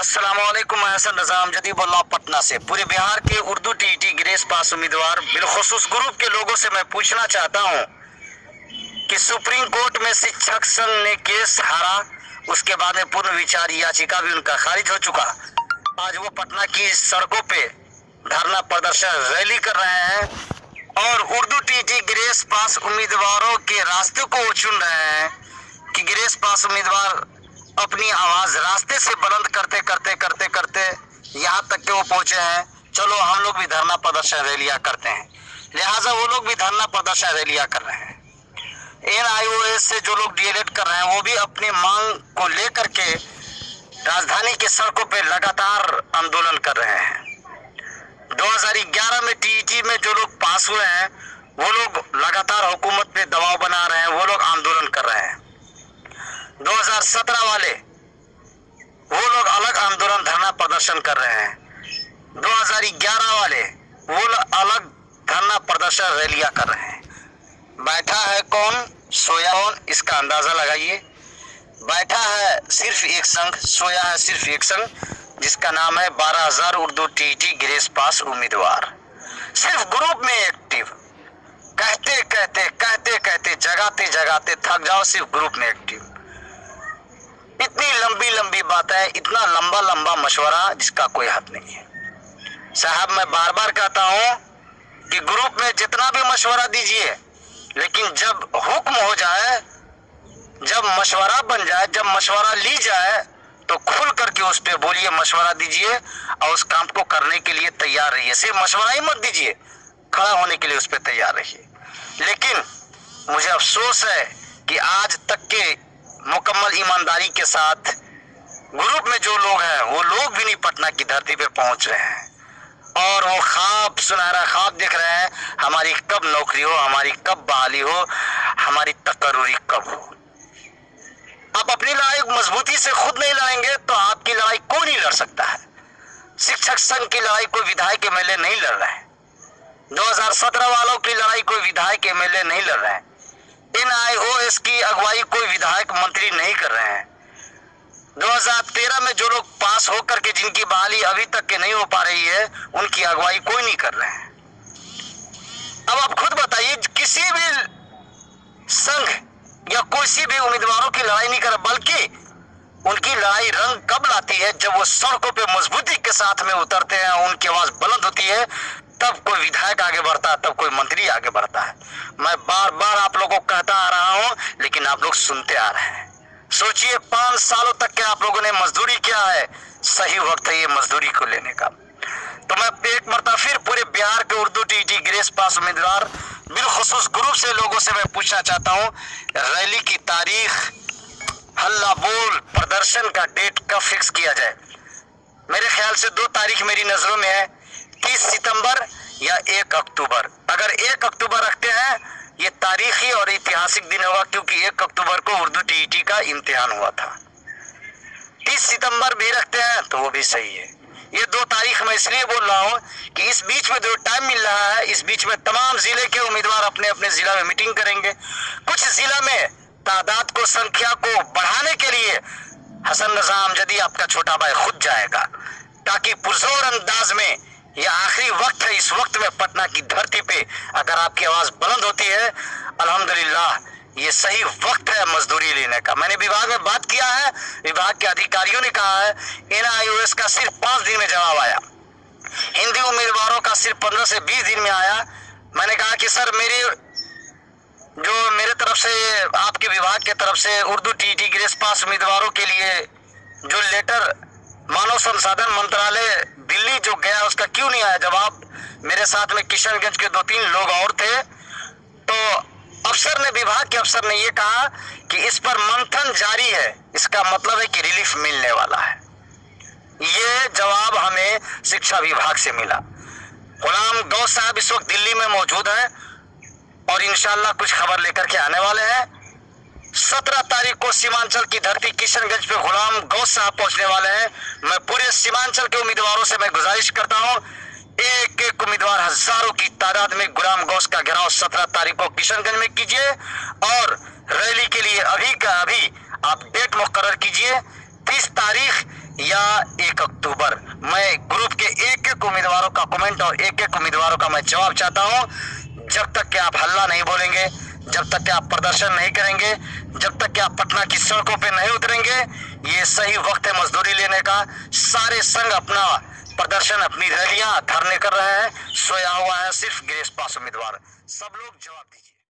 अस्सलामुअलैकुम। मैं हसन रजा अमजदी बोल रहा हूं पटना से। पूरे बिहार के उर्दू टीईटी ग्रेस पास उम्मीदवार बिलखुसूस ग्रुप के लोगों से मैं पूछना चाहता हूं कि सुप्रीम कोर्ट में शिक्षक संघ ने केस हारा, उसके बाद में पूर्ण विचार याचिका भी उनका खारिज हो चुका। आज वो पटना की सड़कों पे धरना प्रदर्शन रैली कर रहे हैं और उर्दू टीईटी ग्रेस पास उम्मीदवारों के रास्ते को वो चुन रहे हैं कि ग्रेस पास उम्मीदवार अपनी आवाज रास्ते से बुलंद करते करते करते करते यहाँ तक के वो पहुंचे हैं। चलो हम लोग भी धरना प्रदर्शन रैलियां करते हैं, लिहाजा वो लोग भी धरना प्रदर्शन रैलियां कर रहे हैं। NIOS से जो लोग डीएलएड कर रहे हैं वो भी अपनी मांग को लेकर के राजधानी के सड़कों पे लगातार आंदोलन कर रहे हैं। 2011 में टीईटी में जो लोग पास हुए हैं वो लोग लगातार हुकूमत पे दबाव बना रहे हैं, वो लोग आंदोलन कर रहे हैं। 2017 वाले वो लोग अलग आंदोलन धरना प्रदर्शन कर रहे हैं। 2011 वाले वो लोग अलग धरना प्रदर्शन रैलियां कर रहे हैं। बैठा है कौन, सोया कौन, इसका अंदाजा लगाइए। बैठा है सिर्फ एक संघ, सोया है सिर्फ एक संघ, जिसका नाम है 12,000 उर्दू टीईटी ग्रेस पास उम्मीदवार। सिर्फ ग्रुप में एक्टिव, कहते कहते कहते कहते जगाते जगाते थक जाओ, सिर्फ ग्रुप में एक्टिव। इतनी लंबी लंबी बातें, इतना लंबा लंबा मशवरा जिसका कोई हद नहीं है। साहब मैं बार बार कहता हूं कि ग्रुप में जितना भी मशवरा दीजिए, लेकिन जब हुक्म हो जाए, जब मशवरा बन जाए, जब मशवरा ली जाए तो खुल करके उस पर बोलिए, मशवरा दीजिए और उस काम को करने के लिए तैयार रहिए। सिर्फ मशवरा ही मत दीजिए, खड़ा होने के लिए उस पर तैयार रहिए। लेकिन मुझे अफसोस है कि आज तक के मुकम्मल ईमानदारी के साथ ग्रुप में जो लोग हैं वो लोग भी नहीं पटना की धरती पे पहुंच रहे हैं और वो ख्वाब, सुनहरा ख्वाब देख रहे हैं, हमारी कब नौकरी हो, हमारी कब बहाली हो, हमारी तकर्रुरी कब हो। आप अपनी लड़ाई मजबूती से खुद नहीं लड़ेंगे तो आपकी लड़ाई कोई नहीं लड़ सकता है। शिक्षक संघ की लड़ाई कोई विधायक MLA नहीं लड़ रहे हैं। 2017 वालों की लड़ाई कोई विधायक MLA नहीं लड़ रहे हैं। NIOS की अगुवाई कोई विधायक मंत्री नहीं कर रहे हैं। 2013 में जो लोग पास होकर के जिनकी बहाली अभी तक के नहीं हो पा रही है, उनकी अगुवाई कोई नहीं कर रहे हैं। अब आप खुद बताइए, किसी भी संघ या किसी भी उम्मीदवारों की लड़ाई नहीं कर, बल्कि उनकी लड़ाई रंग कब लाती है, जब वो सड़कों पे मजबूती के साथ में उतरते हैं, उनकी आवाज बुलंद होती है, तब कोई विधायक आगे बढ़ता है, तब कोई मंत्री आगे बढ़ता है। मैं बार बार आप लोगों को कहता आ रहा हूं, लेकिन आप लोग सुनते आ रहे हैं। सोचिए 5 सालों तक के आप लोगों ने मजदूरी किया है, सही वक्त है ये मजदूरी को लेने का। तो मैं एक मरतबा फिर पूरे बिहार के उर्दू टीईटी ग्रेस पास उम्मीदवार बिलखुसूस ग्रुप से लोगों से मैं पूछना चाहता हूं, रैली की तारीख, हल्ला बोल, प्रदर्शन का डेट कब फिक्स किया जाए। मेरे ख्याल से 2 तारीख मेरी नजरों में है, 30 सितंबर या 1 अक्टूबर। अगर 1 अक्टूबर रखते हैं, ये तारीखी और ऐतिहासिक दिन होगा, क्योंकि 1 अक्टूबर को उर्दू टीईटी का इम्तिहान हुआ था। 30 सितंबर भी रखते हैं तो वो भी सही है। ये 2 तारीख मैं इसलिए बोल रहा हूँ कि इस बीच में जो टाइम मिल रहा है, इस बीच में तमाम जिले के उम्मीदवार अपने अपने जिला में मीटिंग करेंगे। कुछ जिला में तादाद को, संख्या को बढ़ाने के लिए हसन रजा अमजदी आपका छोटा भाई खुद जाएगा, ताकि पुरजोर अंदाज में, यह आखिरी वक्त है, इस वक्त में पटना की धरती पे अगर आपकी आवाज बुलंद होती है, अल्हम्दुलिल्लाह ये सही वक्त है मजदूरी लेने का। मैंने विभाग में बात किया है, विभाग के अधिकारियों ने कहा है, NIOS का सिर्फ 5 दिन में जवाब आया, हिंदी उम्मीदवारों का सिर्फ 15 से 20 दिन में आया। मैंने कहा कि सर मेरे तरफ से, आपके विभाग के तरफ से उर्दू टीईटी ग्रेस पास उम्मीदवारों के लिए जो लेटर मानव संसाधन मंत्रालय दिल्ली जो गया, उसका क्यों नहीं आया जवाब। मेरे साथ में किशनगंज के 2-3 लोग और थे, तो अफसर ने, विभाग के अफसर ने ये कहा कि इस पर मंथन जारी है, इसका मतलब है कि रिलीफ मिलने वाला है। ये जवाब हमें शिक्षा विभाग से मिला। गुलाम गौस साहब इस वक्त दिल्ली में मौजूद हैं और इंशाल्लाह कुछ खबर लेकर के आने वाले हैं। 17 तारीख को सीमांचल की धरती किशनगंज पे गुलाम गौस साहब पहुंचने वाले हैं। मैं पूरे सीमांचल के उम्मीदवारों से मैं गुजारिश करता हूं, एक एक उम्मीदवार हजारों की तादाद में गुलाम गौस का घेराव 17 तारीख को किशनगंज में कीजिए और रैली के लिए अभी का अभी आप डेट मुकर्रर कीजिए, 30 तारीख या 1 अक्टूबर। मैं ग्रुप के एक एक उम्मीदवारों का कमेंट और एक एक उम्मीदवारों का मैं जवाब चाहता हूं। जब तक कि आप हल्ला नहीं बोलेंगे, जब तक कि आप प्रदर्शन नहीं करेंगे, जब तक कि आप पटना की सड़कों पे नहीं उतरेंगे, ये सही वक्त है मजदूरी लेने का। सारे संघ अपना प्रदर्शन, अपनी रैलियां, धरने कर रहे हैं। सोया हुआ है सिर्फ गिरीश पास उम्मीदवार। सब लोग जवाब दीजिए।